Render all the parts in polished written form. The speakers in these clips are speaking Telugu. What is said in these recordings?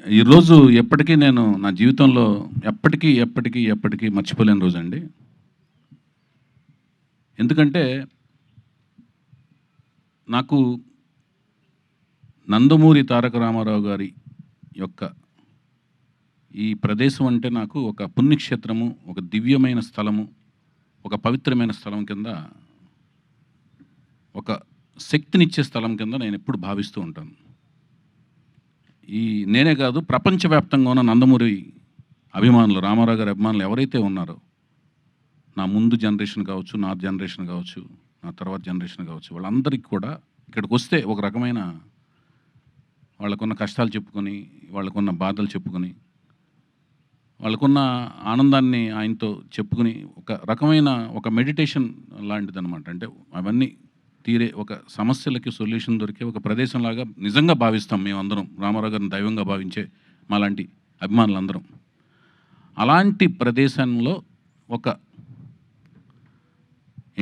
ఈరోజు ఎప్పటికీ నేను నా జీవితంలో ఎప్పటికీ మర్చిపోలేని రోజండి. ఎందుకంటే నాకు నందమూరి తారక రామారావు గారి యొక్క ఈ ప్రదేశం అంటే నాకు ఒక పుణ్యక్షేత్రము, ఒక దివ్యమైన స్థలము, ఒక పవిత్రమైన స్థలం కింద, ఒక శక్తినిచ్చే స్థలం కింద నేనెప్పుడు భావిస్తూ ఉంటాను. నేనే కాదు, ప్రపంచవ్యాప్తంగా ఉన్న నందమూరి అభిమానులు, రామారావు గారి అభిమానులు ఎవరైతే ఉన్నారో, నా ముందు జనరేషన్ కావచ్చు, నా జనరేషన్ కావచ్చు, నా తర్వాత జనరేషన్ కావచ్చు, వాళ్ళందరికీ కూడా ఇక్కడికొస్తే ఒక రకమైన వాళ్ళకున్న కష్టాలు చెప్పుకొని, వాళ్ళకున్న బాధలు చెప్పుకొని, వాళ్ళకున్న ఆనందాన్ని ఆయనతో చెప్పుకుని, ఒక రకమైన ఒక మెడిటేషన్ లాంటిదనమాట. అంటే అవన్నీ తీరే ఒక సమస్యలకి సొల్యూషన్ దొరికే ఒక ప్రదేశంలాగా నిజంగా భావిస్తాం మేమందరం. రామారావు గారిని దైవంగా భావించే మాలాంటి అభిమానులందరం. అలాంటి ప్రదేశంలో ఒక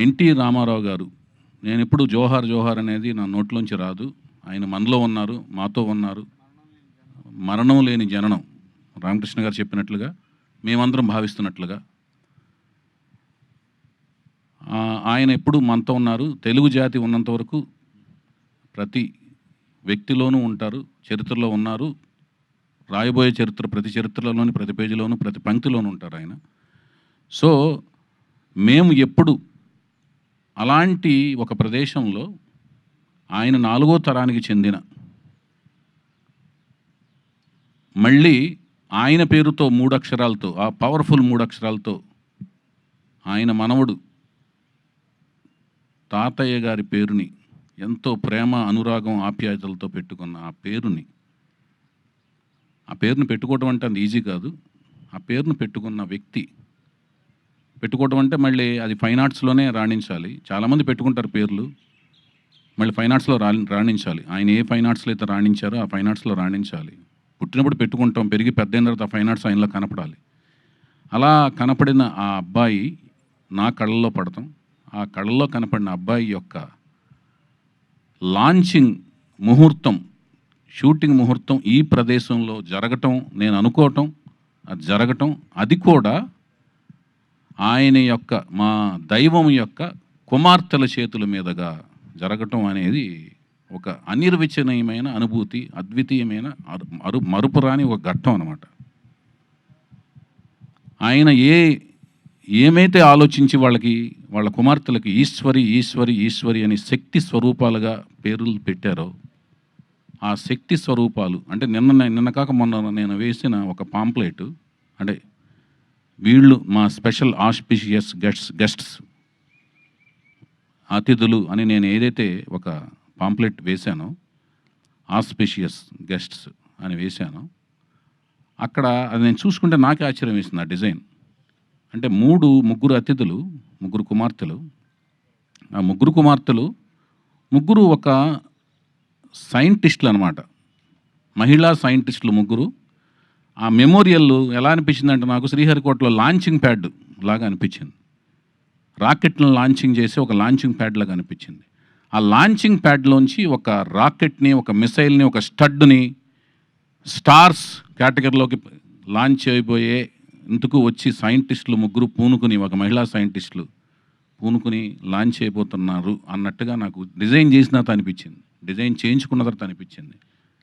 ఎన్టీ రామారావు గారు, నేనెప్పుడు జోహార్ జోహార్ అనేది నా నోట్లోంచి రాదు. ఆయన మనలో ఉన్నారు, మాతో ఉన్నారు. మరణం లేని జననం, రామకృష్ణ గారు చెప్పినట్లుగా, మేమందరం భావిస్తున్నట్లుగా ఆయన ఎప్పుడు మనతో ఉన్నారు. తెలుగు జాతి ఉన్నంత వరకు ప్రతి వ్యక్తిలోనూ ఉంటారు, చరిత్రలో ఉన్నారు. రాయబోయే చరిత్ర ప్రతి చరిత్రలోని ప్రతి పేజీలోనూ ప్రతి పంక్తిలోనూ ఉంటారు ఆయన. సో మేము ఎప్పుడు అలాంటి ఒక ప్రదేశంలో ఆయన 4వ తరానికి చెందిన, మళ్ళీ ఆయన పేరుతో 3 అక్షరాలతో, ఆ పవర్ఫుల్ 3 అక్షరాలతో ఆయన మనవడు తాతయ్య గారి పేరుని, ఎంతో ప్రేమ, అనురాగం, ఆప్యాయతలతో పెట్టుకున్న ఆ పేరుని పెట్టుకోవడం అంటే అది ఈజీ కాదు. ఆ పేరును పెట్టుకున్న వ్యక్తి, పెట్టుకోవడం అంటే మళ్ళీ అది ఫైన్ ఆర్ట్స్లోనే రాణించాలి. చాలామంది పెట్టుకుంటారు పేర్లు, మళ్ళీ ఫైన్ ఆర్ట్స్లో రాణించాలి. ఆయన ఏ ఫైన్ ఆర్ట్స్లో అయితే రాణించారో ఆ ఫైన్ ఆర్ట్స్లో రాణించాలి. పుట్టినప్పుడు పెట్టుకుంటాం, పెరిగి పెద్దయిన తర్వాత ఆ ఫైన్ ఆర్ట్స్ ఆయనలో కనపడాలి. అలా కనపడిన ఆ అబ్బాయి నా కళ్ళల్లో పడతాం. ఆ కళ్ళల్లో కనపడిన అబ్బాయి యొక్క లాంచింగ్ ముహూర్తం, షూటింగ్ ముహూర్తం ఈ ప్రదేశంలో జరగటం, నేను అనుకోవటం, అది జరగటం, అది కూడా ఆయన యొక్క, మా దైవం యొక్క కుమార్తెల చేతుల మీదుగా జరగటం అనేది ఒక అనిర్వచనీయమైన అనుభూతి, అద్వితీయమైన మరుపురాని ఒక ఘట్టం అన్నమాట. ఆయన ఏమైతే ఆలోచించి వాళ్ళ కుమార్తెలకి ఈశ్వరి ఈశ్వరి ఈశ్వరి అని శక్తి స్వరూపాలుగా పేర్లు పెట్టారో, ఆ శక్తి స్వరూపాలు అంటే నిన్న కాక మొన్న నేను వేసిన ఒక పాంప్లెట్, అంటే వీళ్ళు మా స్పెషల్ ఆస్పిషియస్ గెస్ట్స్, అతిథులు అని నేను ఏదైతే ఒక పాంప్లెట్ వేశానో, ఆస్పిషియస్ గెస్ట్స్ అని వేశానో, అక్కడ అది నేను చూసుకుంటే నాకే ఆశ్చర్యం వేసింది ఆ డిజైన్. అంటే ముగ్గురు అతిథులు, ముగ్గురు కుమార్తెలు. ఆ ముగ్గురు కుమార్తెలు ముగ్గురు ఒక సైంటిస్టులు అనమాట, మహిళా సైంటిస్టులు ముగ్గురు. ఆ మెమోరియల్ ఎలా అనిపించిందంటే నాకు శ్రీహరికోటలో లాంచింగ్ ప్యాడ్ లాగా అనిపించింది. రాకెట్లను లాంచింగ్ చేసి ఒక లాంచింగ్ ప్యాడ్ లాగా అనిపించింది. ఆ లాంచింగ్ ప్యాడ్లోంచి ఒక రాకెట్ని, ఒక మిసైల్ని, ఒక స్టడ్ని స్టార్స్ కేటగిరీలోకి లాంచ్ అయిపోయే ఇందుకు వచ్చి సైంటిస్టులు ముగ్గురు పూనుకుని, ఒక మహిళా సైంటిస్టులు పూనుకుని లాంచ్ అయిపోతున్నారు అన్నట్టుగా నాకు డిజైన్ చేసిన తర్వాత అనిపించింది, డిజైన్ చేయించుకున్న తర్వాత అనిపించింది.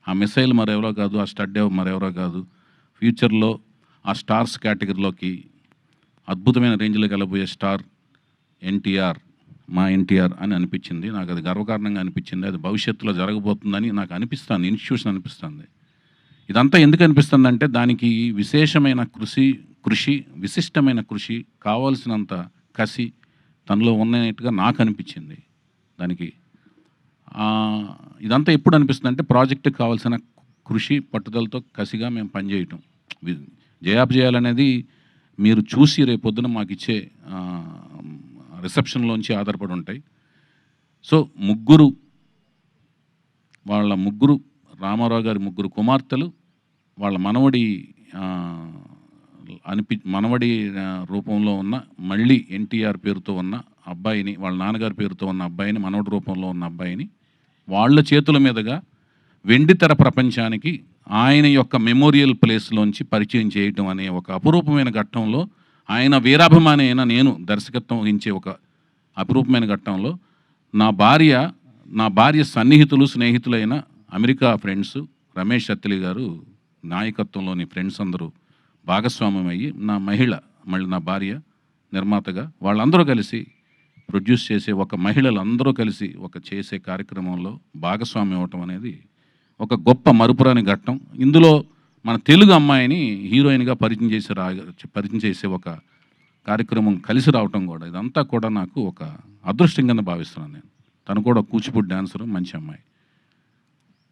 ఆ మిసైల్ మరెవరో కాదు, ఆ స్టడ్ మరెవరో కాదు, ఫ్యూచర్లో ఆ స్టార్స్ కేటగిరీలోకి అద్భుతమైన రేంజ్లోకి వెళ్ళబోయే స్టార్ ఎన్టీఆర్, మా ఎన్టీఆర్ అని అనిపించింది. నాకు అది గర్వకారణంగా అనిపించింది. అది భవిష్యత్తులో జరగబోతుందని నాకు అనిపిస్తుంది, ఇన్స్టిట్యూషన్ అనిపిస్తుంది. ఇదంతా ఎందుకు అనిపిస్తుందంటే దానికి విశేషమైన కృషి, విశిష్టమైన కృషి, కావాల్సినంత కసి తనలో ఉన్నట్టుగా నాకు అనిపించింది. దానికి ఇదంతా ఎప్పుడు అనిపిస్తుంది అంటే ప్రాజెక్టుకి కావాల్సిన కృషి, పట్టుదలతో కసిగా మేము పనిచేయటం, జయాపజయాలనేది మీరు చూసి రేపొద్దున మాకు ఇచ్చే రిసెప్షన్లోంచి ఆధారపడి ఉంటాయి. సో ముగ్గురు రామారావు గారి ముగ్గురు కుమార్తెలు, వాళ్ళ మనవడి రూపంలో ఉన్న, మళ్ళీ ఎన్టీఆర్ పేరుతో ఉన్న అబ్బాయిని, వాళ్ళ నాన్నగారి పేరుతో ఉన్న అబ్బాయిని, మనవడి రూపంలో ఉన్న అబ్బాయిని వాళ్ళ చేతుల మీదుగా వెండితెర ప్రపంచానికి ఆయన యొక్క మెమోరియల్ ప్లేస్లోంచి పరిచయం చేయటం అనే ఒక అపురూపమైన ఘట్టంలో, ఆయన వీరాభిమాని అయిన నేను దర్శకత్వం వహించే ఒక అపురూపమైన ఘట్టంలో నా భార్య సన్నిహితులు, స్నేహితులైన అమెరికా ఫ్రెండ్స్ రమేష్ అత్తిలి గారు నాయకత్వంలోని ఫ్రెండ్స్ అందరూ భాగస్వామ్యం అయ్యి, మళ్ళీ నా భార్య నిర్మాతగా వాళ్ళందరూ కలిసి ప్రొడ్యూస్ చేసే మహిళలందరూ కలిసి చేసే కార్యక్రమంలో భాగస్వామ్యం అవ్వటం అనేది ఒక గొప్ప మరుపురాని ఘట్టం. ఇందులో మన తెలుగు అమ్మాయిని హీరోయిన్గా పరిచయం చేసే ఒక కార్యక్రమం కలిసి రావటం కూడా, ఇదంతా కూడా నాకు ఒక అదృష్టం కింద భావిస్తున్నాను నేను. తను కూడా కూచిపూడి డాన్సరు, మంచి అమ్మాయి.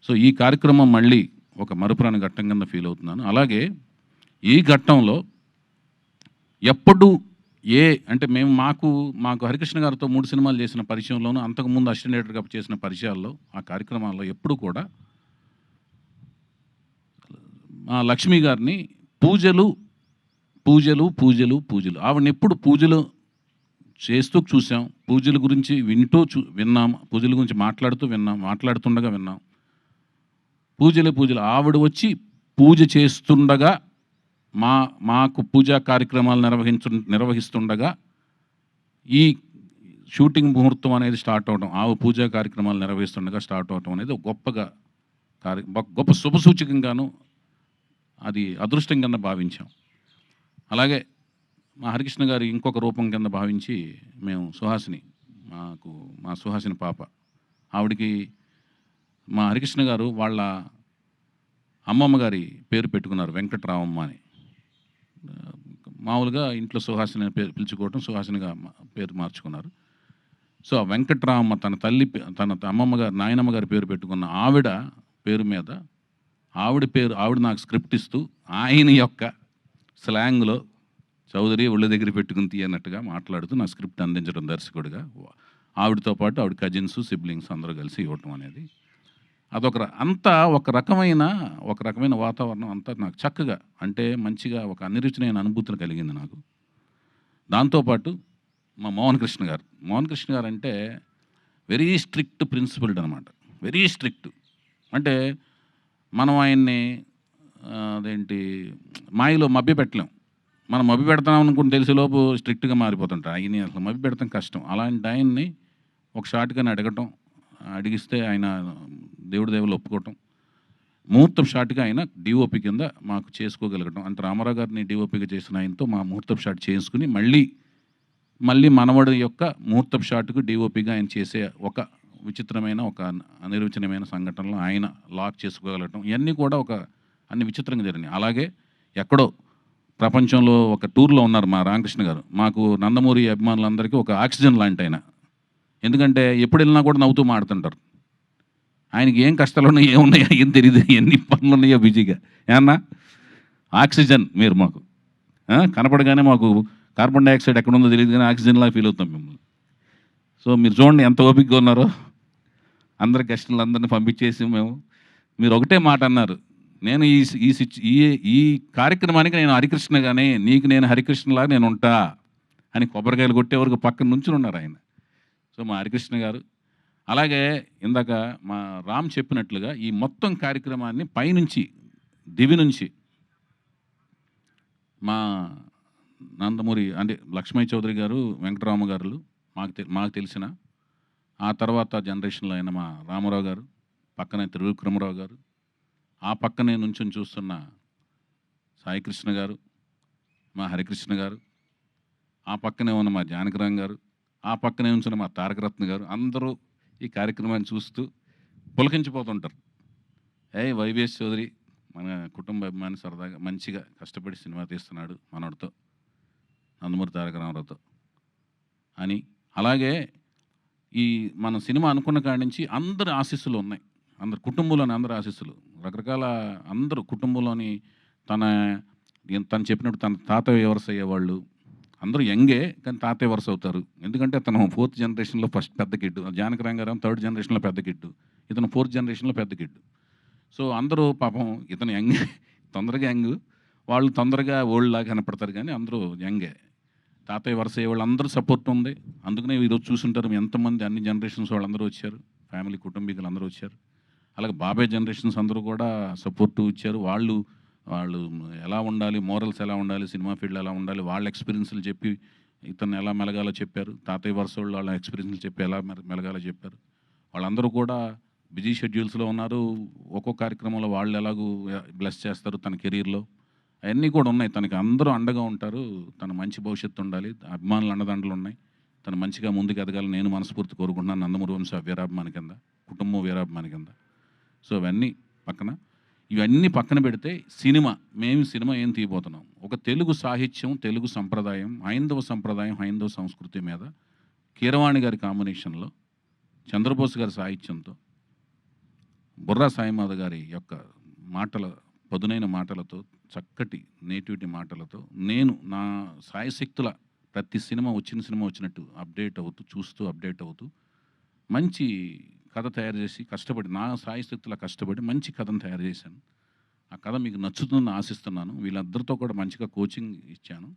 సో ఈ కార్యక్రమం మళ్ళీ ఒక మరుపురాని ఘట్టం కింద ఫీల్ అవుతున్నాను. అలాగే ఈ ఘట్టంలో ఎప్పుడు అంటే మాకు హరికృష్ణ గారితో 3 సినిమాలు చేసిన పరిచయంలోనూ, అంతకుముందు అసిస్టెంట్ డైరెక్టర్గా చేసిన పరిచయాల్లో, ఆ కార్యక్రమాల్లో ఎప్పుడు కూడా లక్ష్మి గారిని పూజలు ఆవిడని ఎప్పుడు పూజలు చేస్తూ చూసాం, పూజల గురించి విన్నాం, పూజల గురించి మాట్లాడుతుండగా విన్నాం. పూజలు ఆవిడ వచ్చి పూజ చేస్తుండగా మాకు పూజా కార్యక్రమాలు నిర్వహిస్తుండగా ఈ షూటింగ్ ముహూర్తం అనేది స్టార్ట్ అవడం, పూజా కార్యక్రమాలు నిర్వహిస్తుండగా స్టార్ట్ అవడం అనేది గొప్ప శుభసూచకంగాను, అది అదృష్టం కింద భావించాం. అలాగే మా హరికృష్ణ గారి ఇంకొక రూపం కింద భావించి మేము మా సుహాసిని పాప, ఆవిడికి మా హరికృష్ణ గారు వాళ్ళ అమ్మమ్మ గారి పేరు పెట్టుకున్నారు, వెంకటరామమ్మ అని. మామూలుగా ఇంట్లో సుహాసిని పిలుచుకోవటం, సుహాసినిగా పేరు మార్చుకున్నారు. సో ఆ వెంకటరామమ్మ తన అమ్మమ్మ గారు, నాయనమ్మ గారి పేరు పెట్టుకున్న ఆవిడ పేరు మీద ఆవిడ నాకు స్క్రిప్ట్ ఇస్తూ ఆయన యొక్క స్లాంగ్లో చౌదరి ఒళ్ళ దగ్గర పెట్టుకుని తీయనట్టుగా మాట్లాడుతూ నా స్క్రిప్ట్ అందించడం దర్శకుడిగా, ఆవిడతో పాటు ఆవిడ కజిన్స్, సిబ్లింగ్స్ అందరూ కలిసి ఇవ్వటం అనేది ఒక రకమైన వాతావరణం అంతా నాకు చక్కగా, అంటే మంచిగా ఒక అనిరుచినైన అనుభూతిని కలిగింది నాకు. దాంతోపాటు మా మోహన్ కృష్ణ గారు అంటే వెరీ స్ట్రిక్ట్ ప్రిన్సిపల్డ్ అనమాట, వెరీ స్ట్రిక్ట్. అంటే మనం ఆయన్ని మాయలో మభ్య పెట్టలేం. మనం మభ్య పెడతాం అనుకుని తెలిసేలోపు స్ట్రిక్ట్గా మారిపోతుంటారు. ఆయన్ని అసలు మభ్య పెడతాం కష్టం. అలాంటి ఆయన్ని ఒక షాట్గానే అడిగిస్తే ఆయన దేవుడి దేవుళ్ళు ఒప్పుకోవటం, ముహూర్తం షాట్గా ఆయన డిఓపి కింద మాకు చేసుకోగలగటం. అంటే రామారావు గారిని డిఓపిగా చేసిన ఆయనతో మా ముహూర్తం షాట్ చేసుకుని మళ్ళీ మనవడి యొక్క ముహూర్తం షాట్కు డిఓపిగా ఆయన చేసే ఒక విచిత్రమైన, ఒక అనిర్వచనమైన సంఘటనలో ఆయన లాక్ చేసుకోగలగటం, ఇవన్నీ కూడా అన్ని విచిత్రంగా జరిగినాయి. అలాగే ఎక్కడో ప్రపంచంలో ఒక టూర్లో ఉన్నారు మా రామకృష్ణ గారు. మాకు నందమూరి అభిమానులందరికీ ఒక ఆక్సిజన్ లాంటి ఆయన. ఎందుకంటే ఎప్పుడు వెళ్ళినా కూడా నవ్వుతూ మాడుతుంటారు. ఆయనకి ఏం కష్టాలు ఉన్నాయో, ఏమున్నాయో ఏం తెలియదు, ఎన్ని పనులు ఉన్నాయో బిజీగా. ఏమన్నా ఆక్సిజన్ మీరు మాకు కనపడగానే మాకు కార్బన్ డైఆక్సైడ్ ఎక్కడ ఉందో తెలియదు, కానీ ఆక్సిజన్లా ఫీల్ అవుతాం మిమ్మల్ని. సో మీరు చూడండి ఎంత ఓపికగా ఉన్నారో. అందరి గెస్టులందరినీ పంపించేసి మీరు ఒకటే మాట అన్నారు, నేను ఈ కార్యక్రమానికి నేను హరికృష్ణగానే, నీకు నేను హరికృష్ణలాగా నేను ఉంటా అని కొబ్బరికాయలు కొట్టే వరకు పక్కన నుంచి ఉన్నారు ఆయన. సో మా హరికృష్ణ గారు. అలాగే ఇందాక మా రామ్ చెప్పినట్లుగా ఈ మొత్తం కార్యక్రమాన్ని పైనుంచి దివి నుంచి మా నందమూరి అంటే లక్ష్మయ్య చౌదరి గారు, వెంకటరామ గారు మాకు తెలిసిన, ఆ తర్వాత జనరేషన్లో అయిన మా రామారావు గారు, పక్కనే త్రివిక్రమరావు గారు, ఆ పక్కనే నుంచొని చూస్తున్న సాయికృష్ణ గారు, మా హరికృష్ణ గారు, ఆ పక్కనే ఉన్న మా జానకిరామ్ గారు, ఆ పక్కనే ఉంచిన మా తారకరత్న గారు, అందరూ ఈ కార్యక్రమాన్ని చూస్తూ పులకించిపోతుంటారు. వైవిఎస్ చౌదరి మన కుటుంబ అభిమాని, సరదాగా మంచిగా కష్టపడి సినిమా తీస్తున్నాడు మనోడితో, నందమూరి తారక రామారావుతో అని. అలాగే మన సినిమా అనుకున్న కాడి నుంచి అందరి ఆశీస్సులు ఉన్నాయి, అందరు కుటుంబంలోని అందరి ఆశీస్సులు, రకరకాల అందరూ కుటుంబంలోని తను చెప్పినట్టు తన తాతయ్య వరుస అయ్యేవాళ్ళు అందరూ యంగే, కానీ తాతయ్య వరుస అవుతారు. ఎందుకంటే తను 4th జనరేషన్లో ఫస్ట్ పెద్ద కిడ్డు, జానకిరామ్ గారు 3rd జనరేషన్లో పెద్ద కిడ్డు, ఇతను 4th జనరేషన్లో పెద్ద కిడ్డు. సో అందరూ పాపం ఇతను యంగ్, తొందరగా యంగ్, వాళ్ళు తొందరగా ఓల్డ్ లాగా కనపడతారు, కానీ అందరూ యంగే. తాతయ్య వరుస అయ్యే వాళ్ళు అందరూ సపోర్ట్ ఉంది. అందుకనే ఈరోజు చూసుంటారు ఎంతమంది, అన్ని జనరేషన్స్ వాళ్ళందరూ వచ్చారు, ఫ్యామిలీ కుటుంబీకులు అందరూ వచ్చారు. అలాగే బాబాయ్ జనరేషన్స్ అందరూ కూడా సపోర్టు ఇచ్చారు. వాళ్ళు వాళ్ళు ఎలా ఉండాలి, మోరల్స్ ఎలా ఉండాలి, సినిమా ఫీల్డ్‌లో ఎలా ఉండాలి, వాళ్ళ ఎక్స్‌పీరియన్స్‌లు చెప్పి ఇతన్ని ఎలా మెలగాలో చెప్పారు. తాతయ్య వరుసోళ్ళు వాళ్ళ ఎక్స్‌పీరియన్స్‌లు చెప్పి ఎలా మెలగాలో చెప్పారు. వాళ్ళందరూ కూడా బిజీ షెడ్యూల్స్‌లో ఉన్నారు. ఒక్కో కార్యక్రమంలో వాళ్ళు ఎలాగూ బ్లెస్ చేస్తారు తన కెరీర్‌లో. అయన్నీ కూడా ఉన్నాయి. తనకి అందరూ అండగా ఉంటారు. తన మంచి భవిష్యత్తు ఉండాలి. అభిమానుల అండదండలు ఉన్నాయి. తను మంచిగా ముందుకు ఎదగాలని నేను మనస్ఫూర్తి కోరుకుంటున్నాను. నందమూరి వంశ వీరాభిమాని కింద, కుటుంబం వీరాభిమాని కింద. సో ఇవన్నీ పక్కన, ఇవన్నీ పక్కన పెడితే సినిమా ఏం తీయబోతున్నాం. ఒక తెలుగు సాహిత్యం, తెలుగు సంప్రదాయం, హైందవ సంప్రదాయం, హైందవ సంస్కృతి మీద కీరవాణి గారి కాంబినేషన్‌లో, చంద్రబోస్ గారి సాహిత్యంతో, బుర్రా సాయినాథ్ గారి యొక్క మాటల పదునైన మాటలతో, చక్కటి నేటివిటీ మాటలతో నేను నా శాయశక్తుల ప్రతి సినిమా వచ్చినట్టు అప్డేట్ అవుతూ, చూస్తూ అప్డేట్ అవుతూ, మంచి కథ తయారు చేసి కష్టపడి నా శాయశక్తులా కష్టపడి మంచి కథను తయారు చేశాను. ఆ కథ మీకు నచ్చుతుందని ఆశిస్తున్నాను. వీళ్ళందరితో కూడా మంచిగా కోచింగ్ ఇచ్చాను.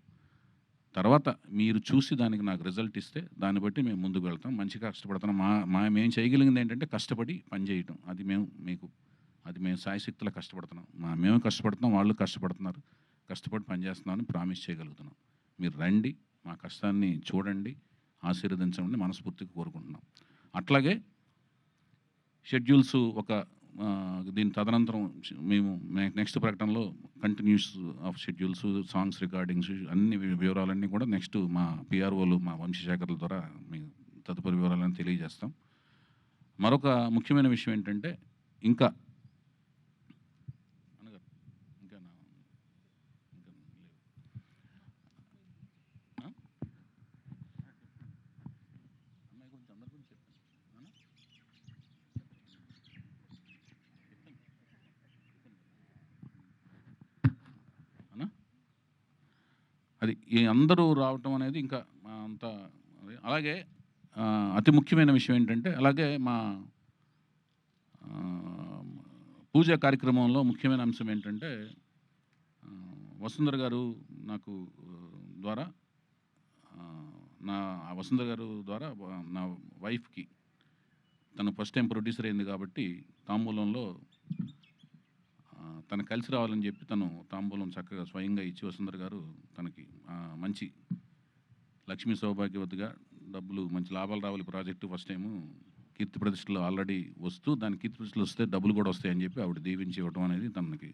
తర్వాత మీరు చూసి దానికి నాకు రిజల్ట్ ఇస్తే దాన్ని బట్టి మేము ముందుకు వెళ్తాం. మంచిగా కష్టపడతాం. మేము చేయగలిగింది ఏంటంటే కష్టపడి పని చేయటం. అది మేము శాయశక్తులా కష్టపడుతున్నాం. మేము కష్టపడుతున్నాం, వాళ్ళు కష్టపడుతున్నారు. కష్టపడి పని చేస్తున్నామని ప్రామిస్ చేయగలుగుతున్నాం. మీరు రండి, మా కష్టాన్ని చూడండి, ఆశీర్వదించమని మనస్ఫూర్తిగా కోరుకుంటున్నాం. అట్లాగే షెడ్యూల్స్ దీని తదనంతరం మేము నెక్స్ట్ ప్రకటనలో continuous of schedules, songs recordings అన్ని వివరాలన్నీ కూడా నెక్స్ట్ మా పిఆర్ఓలు, మా వంశశేఖర్ల ద్వారా మీకు తదుపరి వివరాలను తెలియజేస్తాం. మరొక ముఖ్యమైన విషయం ఏంటంటే ఇంకా అది ఈ అందరూ రావటం అనేది ఇంకా అంత అలాగే అతి ముఖ్యమైన విషయం ఏంటంటే అలాగే మా పూజా కార్యక్రమంలో ముఖ్యమైన అంశం ఏంటంటే వసుంధర గారు నాకు ద్వారా వసుంధర గారు ద్వారా నా వైఫ్కి తను ఫస్ట్ టైం ప్రొడ్యూసర్ అయింది కాబట్టి తాంబూలంలో తను కలిసి రావాలని చెప్పి తను తాంబూలం చక్కగా స్వయంగా ఇచ్చి వసుంధర గారు తనకి మంచి లక్ష్మీ సౌభాగ్యవతిగా డబ్బులు మంచి లాభాలు రావాలి ప్రాజెక్టు ఫస్ట్ టైము కీర్తి ప్రతిష్టలు ఆల్రెడీ వస్తూ దాని కీర్తి ప్రతిష్టలు వస్తే డబ్బులు కూడా వస్తాయని చెప్పి ఆవిడ దీవించి ఇవ్వడం అనేది తనకి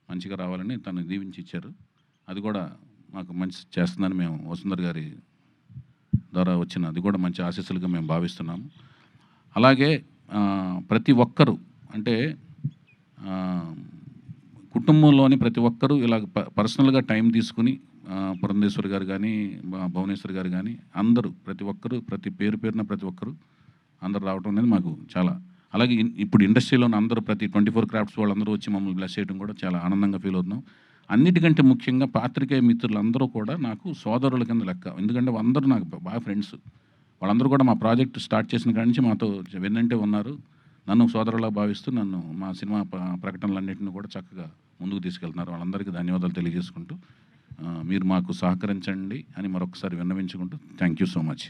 మంచిగా రావాలని తను దీవించి ఇచ్చారు. అది కూడా మాకు మంచి చేస్తుందని మేము వసుంధర గారి ద్వారా వచ్చిన అది కూడా మంచి ఆశీస్సులుగా మేము భావిస్తున్నాము. అలాగే ప్రతి ఒక్కరూ అంటే కుటుంబంలోని ప్రతి ఒక్కరూ ఇలా పర్సనల్గా టైం తీసుకుని పురంధేశ్వరి గారు కానీ భువనేశ్వరి గారు కానీ అందరూ ప్రతి ఒక్కరూ పేరున ప్రతి ఒక్కరూ అందరూ రావడం అనేది మాకు చాలా అలాగే ఇప్పుడు ఇండస్ట్రీలోని అందరూ ప్రతి 24 క్రాఫ్ట్స్ వాళ్ళందరూ వచ్చి మమ్మల్ని బ్లెస్ చేయడం కూడా చాలా ఆనందంగా ఫీల్ అవుతున్నాం. అన్నిటికంటే ముఖ్యంగా పాత్రికేయ మిత్రులందరూ కూడా నాకు సోదరుల కింద లెక్క. ఎందుకంటే అందరూ నాకు బాగా ఫ్రెండ్స్. వాళ్ళందరూ కూడా మా ప్రాజెక్ట్ స్టార్ట్ చేసిన కాడి నుంచి మాతో వెన్నంటే ఉన్నారు. నన్ను సోదరులా భావిస్తూ నన్ను మా సినిమా ప్రకటనలన్నింటినీ కూడా చక్కగా ముందుకు తీసుకెళ్తున్నారు. వాళ్ళందరికీ ధన్యవాదాలు తెలియజేసుకుంటూ మీరు మాకు సహకరించండి అని మరొకసారి విన్నవించుకుంటూ థ్యాంక్ యూ సో మచ్.